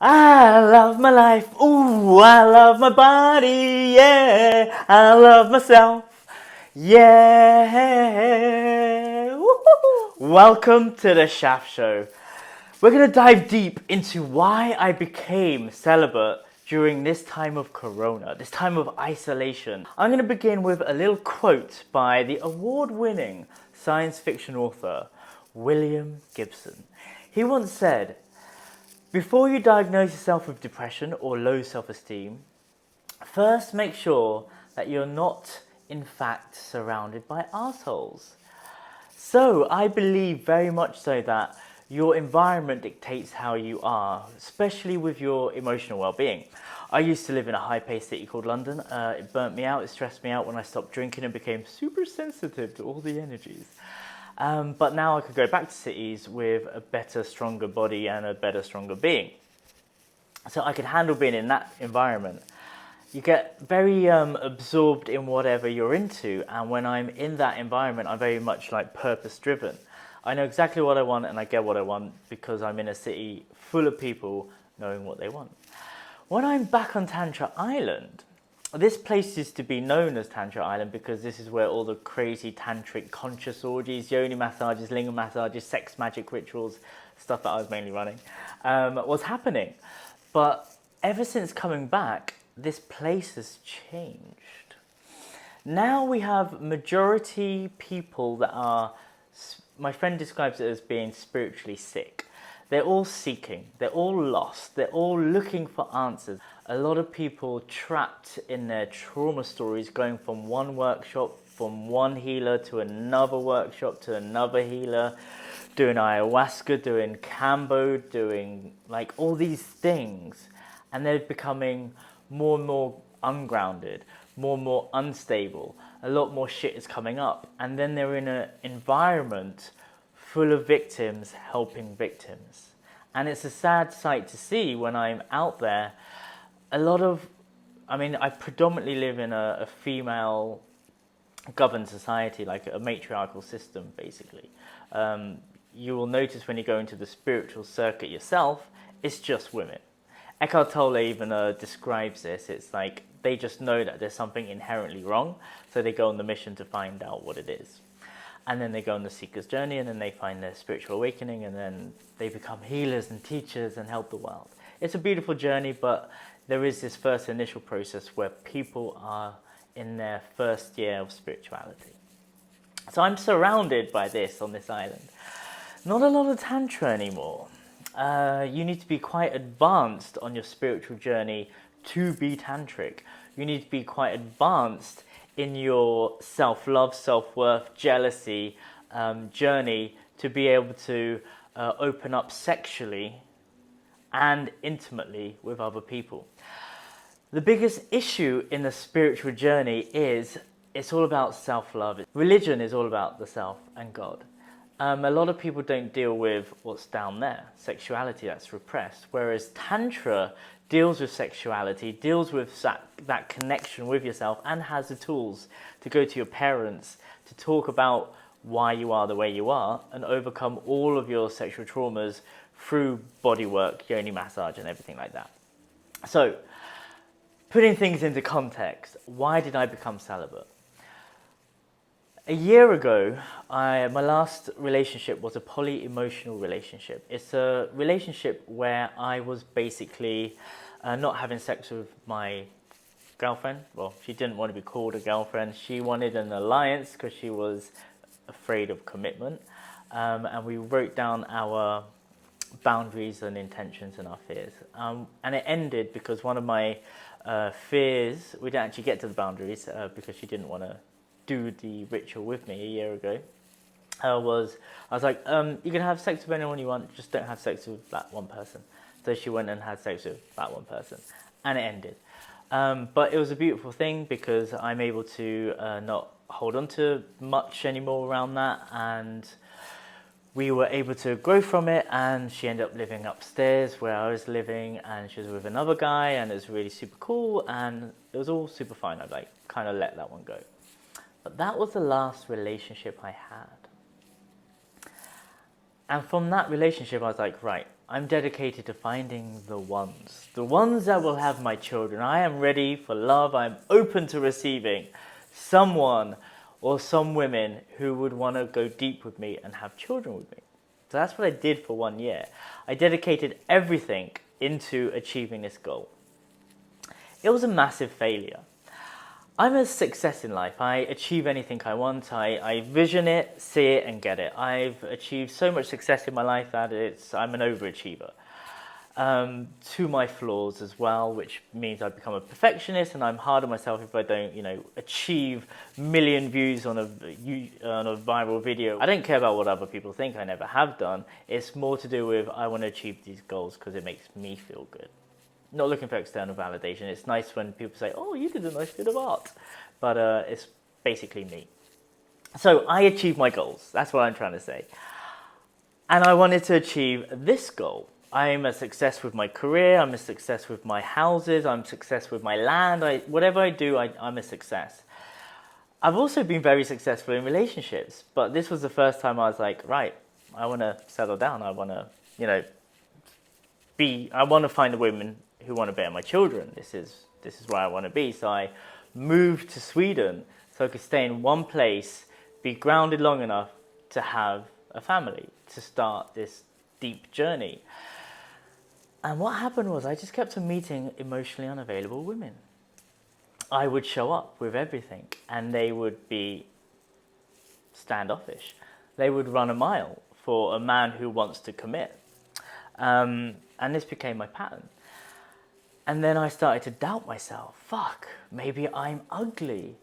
I love my life, ooh, I love my body, yeah, I love myself, yeah. Woo-hoo. Welcome to the Shaft Show. We're going to dive deep into why I became celibate during this time of corona, this time of isolation. I'm going to begin with a little quote by the award-winning science fiction author, William Gibson. He once said, "Before you diagnose yourself with depression or low self-esteem, first make sure that you're not, in fact, surrounded by assholes." So I believe very much so that your environment dictates how you are, especially with your emotional well-being. I used to live in a high-paced city called London. It burnt me out, it stressed me out when I stopped drinking and became super sensitive to all the energies. But now I could go back to cities with a better, stronger body and a better, stronger being. So I could handle being in that environment. You get very absorbed in whatever you're into, and when I'm in that environment, I'm very much like purpose-driven. I know exactly what I want, and I get what I want because I'm in a city full of people knowing what they want. When I'm back on Tantra Island, this place used to be known as Tantra Island because this is where all the crazy tantric conscious orgies, yoni massages, lingam massages, sex magic rituals, stuff that I was mainly running, was happening. But ever since coming back, this place has changed. Now we have majority people that are, my friend describes it as being spiritually sick. They're all seeking, they're all lost, they're all looking for answers. A lot of people trapped in their trauma stories, going from one workshop, from one healer to another workshop to another healer, doing ayahuasca, doing Kambo, doing like all these things. And they're becoming more and more ungrounded, more and more unstable. A lot more shit is coming up. And then they're in an environment full of victims helping victims. And it's a sad sight to see when I'm out there. I predominantly live in a female governed society, like a matriarchal system, basically. You will notice when you go into the spiritual circuit yourself, it's just women. Eckhart Tolle even describes this. It's like they just know that there's something inherently wrong, so they go on the mission to find out what it is. And then they go on the seeker's journey, and then they find their spiritual awakening, and then they become healers and teachers and help the world. It's a beautiful journey, but there is this first initial process where people are in their first year of spirituality. So I'm surrounded by this on this island. Not a lot of Tantra anymore. You need to be quite advanced on your spiritual journey to be tantric. You need to be quite advanced in your self-love, self-worth, jealousy journey to be able to open up sexually and intimately with other people. The biggest issue in the spiritual journey is it's all about self-love. Religion is all about the self and God. A lot of people don't deal with what's down there, sexuality that's repressed, whereas Tantra deals with sexuality, deals with that connection with yourself, and has the tools to go to your parents to talk about why you are the way you are and overcome all of your sexual traumas through body work, yoni massage, and everything like that. So, putting things into context, why did I become celibate? A year ago, my last relationship was a poly-emotional relationship. It's a relationship where I was basically not having sex with my girlfriend. Well, she didn't want to be called a girlfriend. She wanted an alliance because she was afraid of commitment. And we wrote down our boundaries and intentions and our fears. And it ended because one of my fears, we didn't actually get to the boundaries because she didn't want to do the ritual with me a year ago, I was like, you can have sex with anyone you want, just don't have sex with that one person. So she went and had sex with that one person, and it ended. But it was a beautiful thing because I'm able to not hold on to much anymore around that, and we were able to grow from it, and she ended up living upstairs where I was living, and she was with another guy, and it was really super cool, and it was all super fine. I kind of let that one go. But that was the last relationship I had. And from that relationship, I was like, right, I'm dedicated to finding the ones that will have my children. I am ready for love. I'm open to receiving someone or some women who would want to go deep with me and have children with me. So that's what I did for 1 year. I dedicated everything into achieving this goal. It was a massive failure. I'm a success in life. I achieve anything I want. I vision it, see it, and get it. I've achieved so much success in my life that I'm an overachiever. To my flaws as well, which means I've become a perfectionist, and I'm hard on myself if I don't, achieve million views on a viral video. I don't care about what other people think. I never have done. It's more to do with I want to achieve these goals because it makes me feel good. Not looking for external validation. It's nice when people say, oh, you did a nice bit of art. But it's basically me. So I achieved my goals. That's what I'm trying to say. And I wanted to achieve this goal. I'm a success with my career. I'm a success with my houses. I'm a success with my land. Whatever I do, I'm a success. I've also been very successful in relationships. But this was the first time I was like, right, I want to settle down. I want to, I want to find a woman who want to bear my children. This is where I want to be. So I moved to Sweden so I could stay in one place, be grounded long enough to have a family, to start this deep journey. And what happened was I just kept on meeting emotionally unavailable women. I would show up with everything and they would be standoffish. They would run a mile for a man who wants to commit. And this became my pattern. And then I started to doubt myself. Fuck, maybe I'm ugly.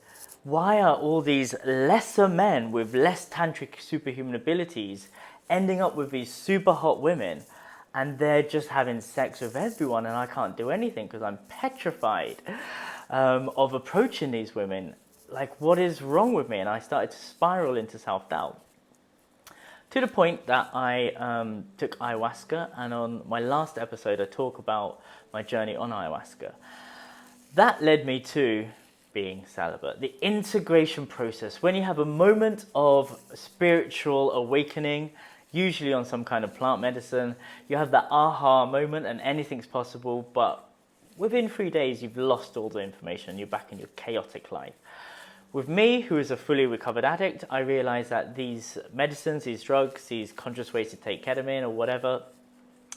Why are all these lesser men with less tantric superhuman abilities ending up with these super hot women and they're just having sex with everyone and I can't do anything because I'm petrified of approaching these women? Like, what is wrong with me? And I started to spiral into self-doubt. To the point that I took ayahuasca, and on my last episode I talk about my journey on ayahuasca. That led me to being celibate. The integration process, when you have a moment of spiritual awakening, usually on some kind of plant medicine, you have that aha moment and anything's possible, but within 3 days you've lost all the information, you're back in your chaotic life. With me, who is a fully recovered addict, I realized that these medicines, these drugs, these conscious ways to take ketamine or whatever,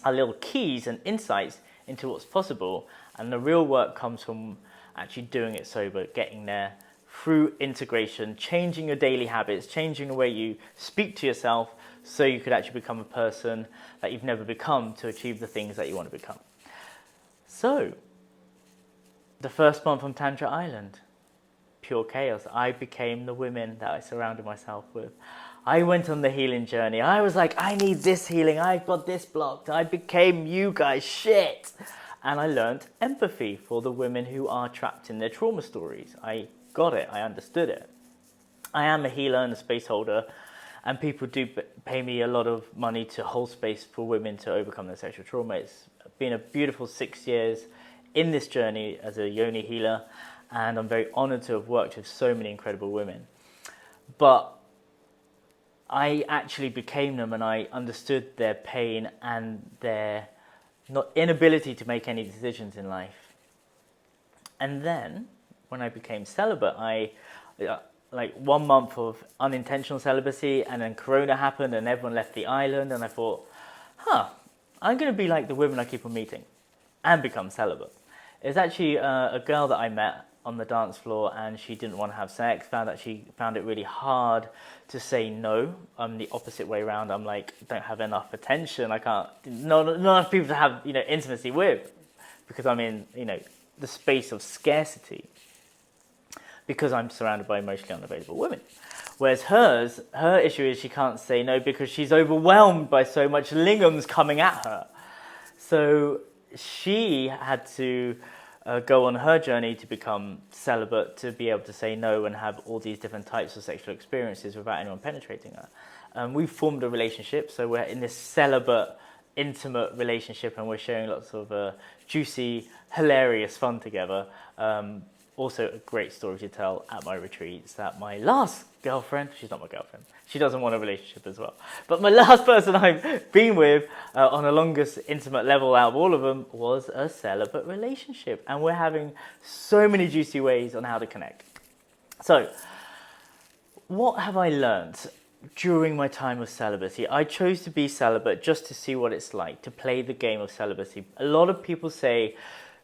are little keys and insights into what's possible. And the real work comes from actually doing it sober, getting there through integration, changing your daily habits, changing the way you speak to yourself so you could actually become a person that you've never become to achieve the things that you want to become. So, the first month on Tantra Island, pure chaos. I became the women that I surrounded myself with. I went on the healing journey. I was like, I need this healing. I've got this blocked. I became you guys shit. And I learned empathy for the women who are trapped in their trauma stories. I got it. I understood it. I am a healer and a space holder, and people do pay me a lot of money to hold space for women to overcome their sexual trauma. It's been a beautiful 6 years in this journey as a yoni healer, and I'm very honored to have worked with so many incredible women. But I actually became them, and I understood their pain and their inability to make any decisions in life. And then, when I became celibate, like 1 month of unintentional celibacy, and then Corona happened and everyone left the island, and I thought, I'm going to be like the women I keep on meeting and become celibate. It's actually a girl that I met on the dance floor, and she didn't want to have sex, found that she found it really hard to say no. I'm the opposite way around. I'm like, don't have enough attention. I can't, not enough people to have, intimacy with, because I'm in, the space of scarcity, because I'm surrounded by emotionally unavailable women. Whereas her issue is she can't say no because she's overwhelmed by so much lingams coming at her. So she had to go on her journey to become celibate, to be able to say no and have all these different types of sexual experiences without anyone penetrating her. We formed a relationship, so we're in this celibate, intimate relationship, and we're sharing lots of juicy, hilarious fun together. also a great story to tell at my retreats, that my last girlfriend, she's not my girlfriend, she doesn't want a relationship as well, but my last person I've been with on the longest intimate level out of all of them was a celibate relationship, and we're having so many juicy ways on how to connect. So what have I learned during my time of celibacy? I chose to be celibate just to see what it's like to play the game of celibacy. A lot of people say,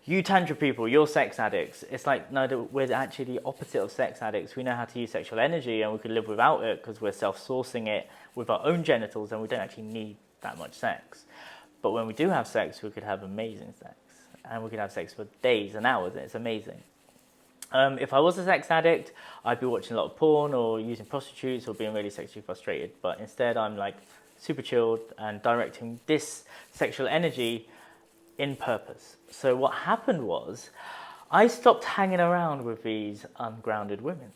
you tantra people, you're sex addicts. It's like, no, we're actually the opposite of sex addicts. We know how to use sexual energy, and we could live without it because we're self-sourcing it with our own genitals, and we don't actually need that much sex. But when we do have sex, we could have amazing sex, and we could have sex for days and hours, and it's amazing. If I was a sex addict, I'd be watching a lot of porn or using prostitutes or being really sexually frustrated. But instead, I'm like super chilled and directing this sexual energy in purpose. So what happened was, I stopped hanging around with these ungrounded women.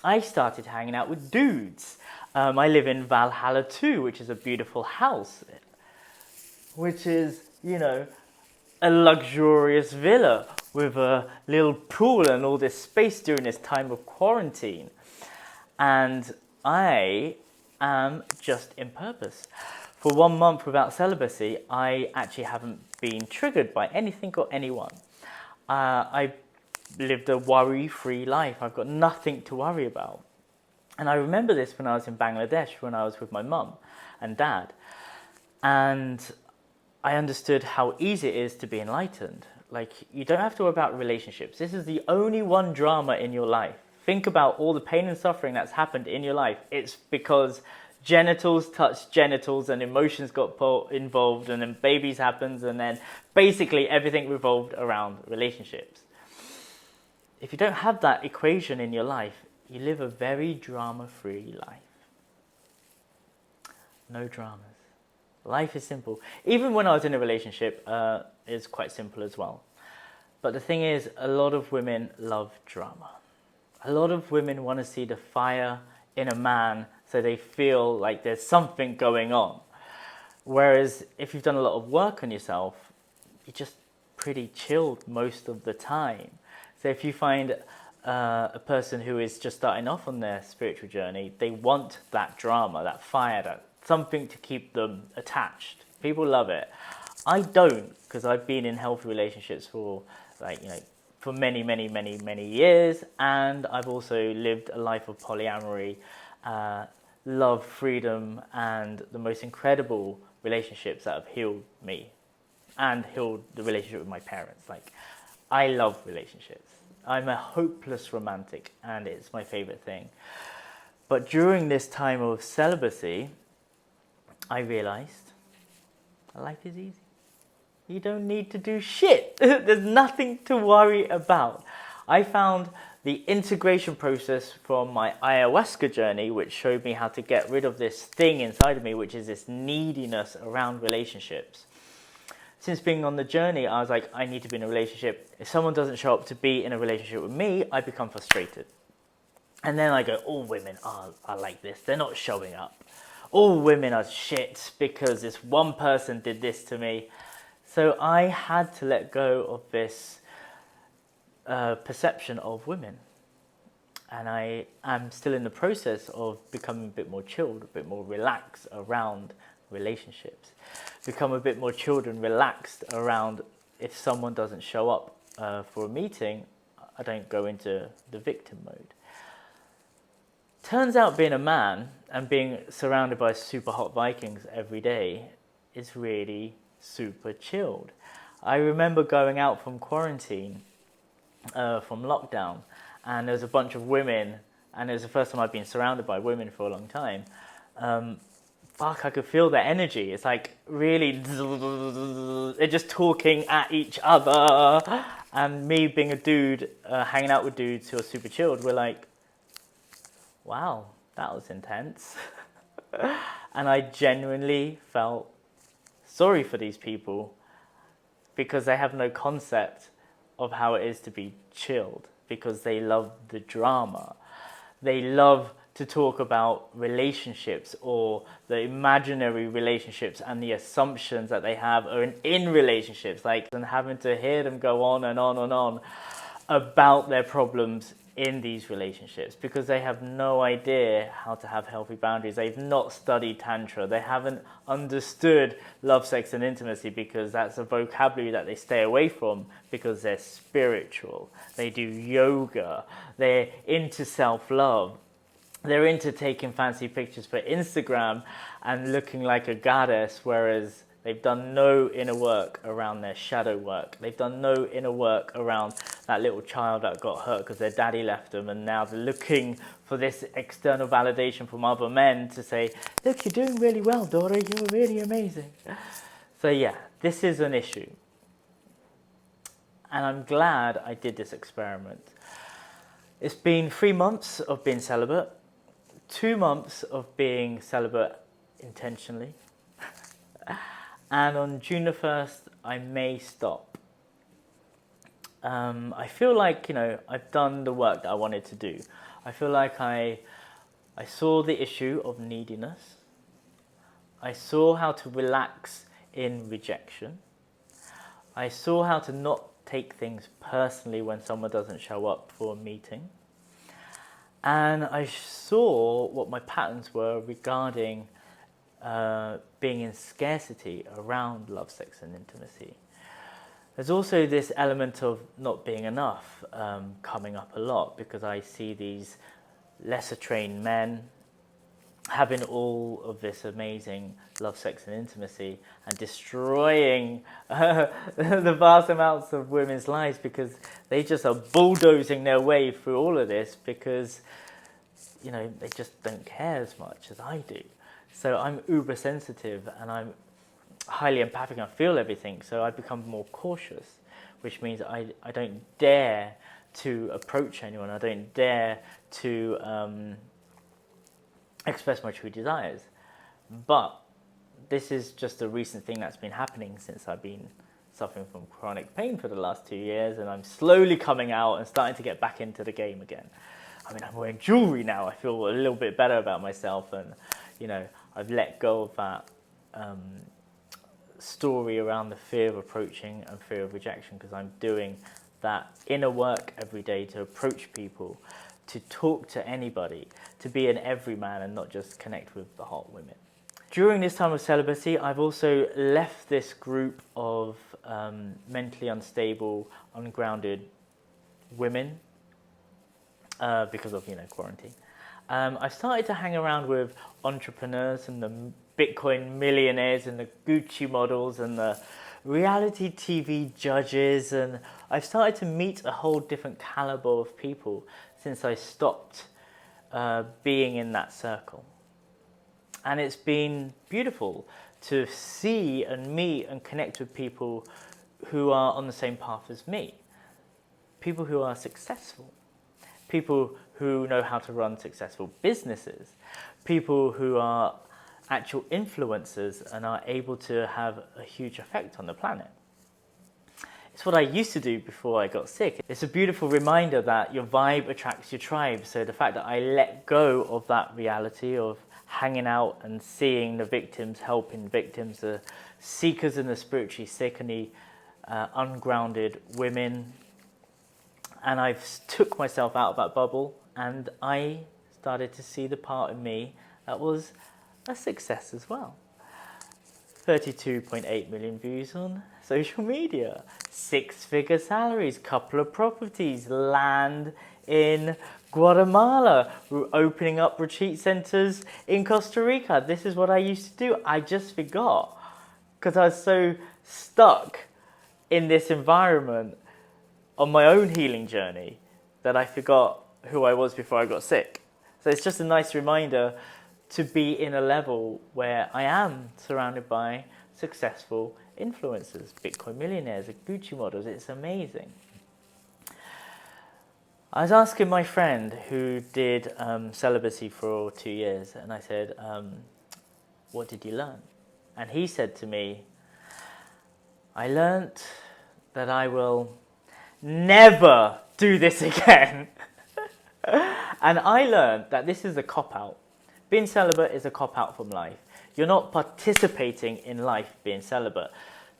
I started hanging out with dudes. I live in Valhalla 2, which is a beautiful house, which is, you know, a luxurious villa with a little pool and all this space during this time of quarantine. And I am just in purpose. For 1 month without celibacy, I actually haven't been triggered by anything or anyone. I lived a worry-free life. I've got nothing to worry about. And I remember this when I was in Bangladesh, when I was with my mum and dad. And I understood how easy it is to be enlightened. Like, you don't have to worry about relationships. This is the only one drama in your life. Think about all the pain and suffering that's happened in your life. It's because genitals touched genitals and emotions got involved, and then babies happened, and then basically everything revolved around relationships. If you don't have that equation in your life, you live a very drama-free life. No dramas. Life is simple. Even when I was in a relationship, it's quite simple as well. But the thing is, a lot of women love drama. A lot of women want to see the fire in a man so they feel like there's something going on. Whereas if you've done a lot of work on yourself, you're just pretty chilled most of the time. So if you find a person who is just starting off on their spiritual journey, they want that drama, that fire, that something to keep them attached. People love it. I don't, because I've been in healthy relationships for for many years, and I've also lived a life of polyamory, love, freedom, and the most incredible relationships that have healed me and healed the relationship with my parents. Like, I love relationships. I'm a hopeless romantic, and it's my favorite thing. But during this time of celibacy, I realized life is easy. You don't need to do shit. There's nothing to worry about. I found the integration process from my ayahuasca journey, which showed me how to get rid of this thing inside of me, which is this neediness around relationships. Since being on the journey, I was like, I need to be in a relationship. If someone doesn't show up to be in a relationship with me, I become frustrated. And then I go, all women are like this. They're not showing up. All women are shit because this one person did this to me. So I had to let go of this perception of women. And I am still in the process of becoming a bit more chilled, a bit more relaxed around relationships. Become a bit more chilled and relaxed around if someone doesn't show up for a meeting, I don't go into the victim mode. Turns out being a man and being surrounded by super hot Vikings every day is really super chilled. I remember going out from quarantine, from lockdown, and there was a bunch of women, and it was the first time I'd been surrounded by women for a long time. I could feel their energy. It's like really, they're just talking at each other. And me being a dude, hanging out with dudes who are super chilled, we're like, wow, that was intense. And I genuinely felt sorry for these people because they have no concept of how it is to be chilled, because they love the drama. They love to talk about relationships or the imaginary relationships and the assumptions that they have are in relationships, like, and having to hear them go on and on and on. about their problems in these relationships because they have no idea how to have healthy boundaries. They've not studied Tantra. They haven't understood love, sex, and intimacy because that's a vocabulary that they stay away from because they're spiritual. They do yoga. They're into self-love. They're into taking fancy pictures for Instagram and looking like a goddess, whereas they've done no inner work around their shadow work. They've done no inner work around that little child that got hurt because their daddy left them, and now they're looking for this external validation from other men to say, look, you're doing really well, daughter, you're really amazing. So yeah, this is an issue. And I'm glad I did this experiment. It's been 3 months of being celibate, 2 months of being celibate intentionally, and on June the 1st, I may stop. I feel like, I've done the work that I wanted to do. I feel like I saw the issue of neediness. I saw how to relax in rejection. I saw how to not take things personally when someone doesn't show up for a meeting. And I saw what my patterns were regarding being in scarcity around love, sex, and intimacy. There's also this element of not being enough coming up a lot because I see these lesser trained men having all of this amazing love, sex, and intimacy and destroying the vast amounts of women's lives because they just are bulldozing their way through all of this because, they just don't care as much as I do. So I'm uber sensitive and I'm highly empathic and I feel everything. So I become more cautious, which means I don't dare to approach anyone. I don't dare to express my true desires. But this is just a recent thing that's been happening since I've been suffering from chronic pain for the last 2 years, and I'm slowly coming out and starting to get back into the game again. I mean, I'm wearing jewelry now. I feel a little bit better about myself, and I've let go of that story around the fear of approaching and fear of rejection because I'm doing that inner work every day to approach people, to talk to anybody, to be an everyman and not just connect with the hot women. During this time of celibacy, I've also left this group of mentally unstable, ungrounded women because of quarantine. I started to hang around with entrepreneurs and the Bitcoin millionaires and the Gucci models and the reality TV judges, and I've started to meet a whole different caliber of people since I stopped being in that circle. And it's been beautiful to see and meet and connect with people who are on the same path as me, people who are successful, people who know how to run successful businesses, people who are actual influencers and are able to have a huge effect on the planet. It's what I used to do before I got sick. It's a beautiful reminder that your vibe attracts your tribe. So the fact that I let go of that reality of hanging out and seeing the victims, helping victims, the seekers and the spiritually sick and the ungrounded women, and I've took myself out of that bubble and I started to see the part of me that was a success as well. 32.8 million views on social media, 6-figure salaries, couple of properties, land in Guatemala, opening up retreat centers in Costa Rica. This is what I used to do. I just forgot because I was so stuck in this environment on my own healing journey that I forgot who I was before I got sick. So it's just a nice reminder to be in a level where I am surrounded by successful influencers, Bitcoin millionaires, Gucci models. It's amazing. I was asking my friend who did celibacy for 2 years, and I said, what did you learn? And he said to me, I learnt that I will never do this again. And I learned that this is a cop-out. Being celibate is a cop-out from life. You're not participating in life being celibate.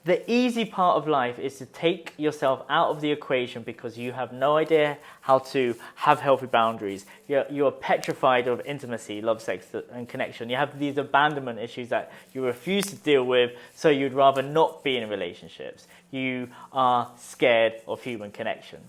The easy part of life is to take yourself out of the equation because you have no idea how to have healthy boundaries. You are petrified of intimacy, love, sex, and connection. You have these abandonment issues that you refuse to deal with, so you'd rather not be in relationships. You are scared of human connection.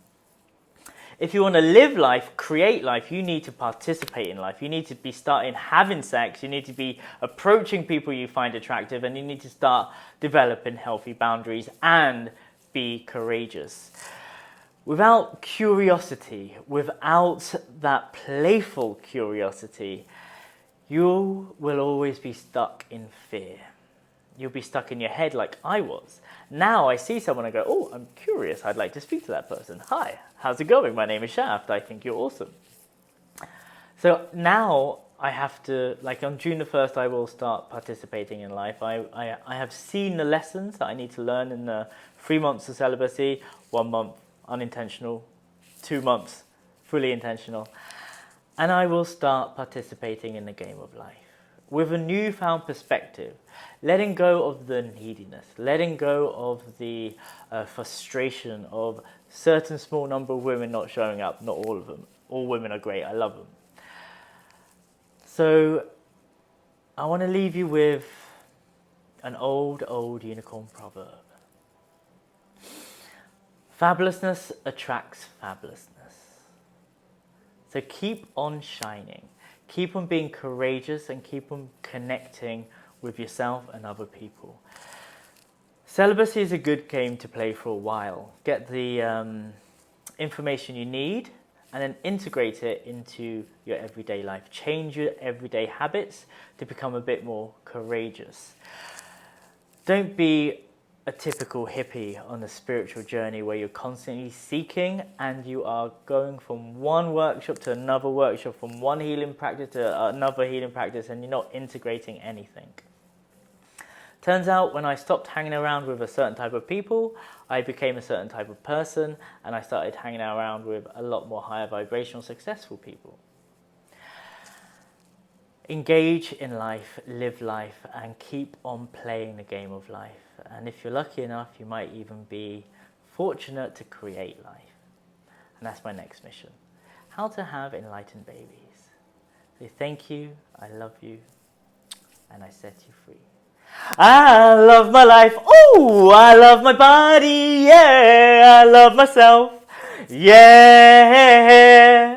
If you want to live life, create life, you need to participate in life. You need to be starting having sex. You need to be approaching people you find attractive, and you need to start developing healthy boundaries and be courageous. Without curiosity, without that playful curiosity, you will always be stuck in fear. You'll be stuck in your head like I was. Now I see someone and go, oh, I'm curious. I'd like to speak to that person. Hi, how's it going? My name is Shaft. I think you're awesome. So now I have to, like on June the 1st, I will start participating in life. I have seen the lessons that I need to learn in the 3 months of celibacy, 1 month unintentional, 2 months fully intentional. And I will start participating in the game of life with a newfound perspective, letting go of the neediness, letting go of the frustration of certain small number of women not showing up, not all of them. All women are great, I love them. So I want to leave you with an old unicorn proverb. Fabulousness attracts fabulousness. So keep on shining. Keep on being courageous and keep on connecting with yourself and other people. Celibacy is a good game to play for a while. Get the information you need and then integrate it into your everyday life. Change your everyday habits to become a bit more courageous. Don't be a typical hippie on a spiritual journey where you're constantly seeking and you are going from one workshop to another workshop, from one healing practice to another healing practice, and you're not integrating anything. Turns out when I stopped hanging around with a certain type of people, I became a certain type of person, and I started hanging around with a lot more higher vibrational, successful people. Engage in life, live life, and keep on playing the game of life. And if you're lucky enough, you might even be fortunate to create life. And that's my next mission. How to have enlightened babies. So thank you, I love you, and I set you free. I love my life. Oh, I love my body. Yeah, I love myself. Yeah.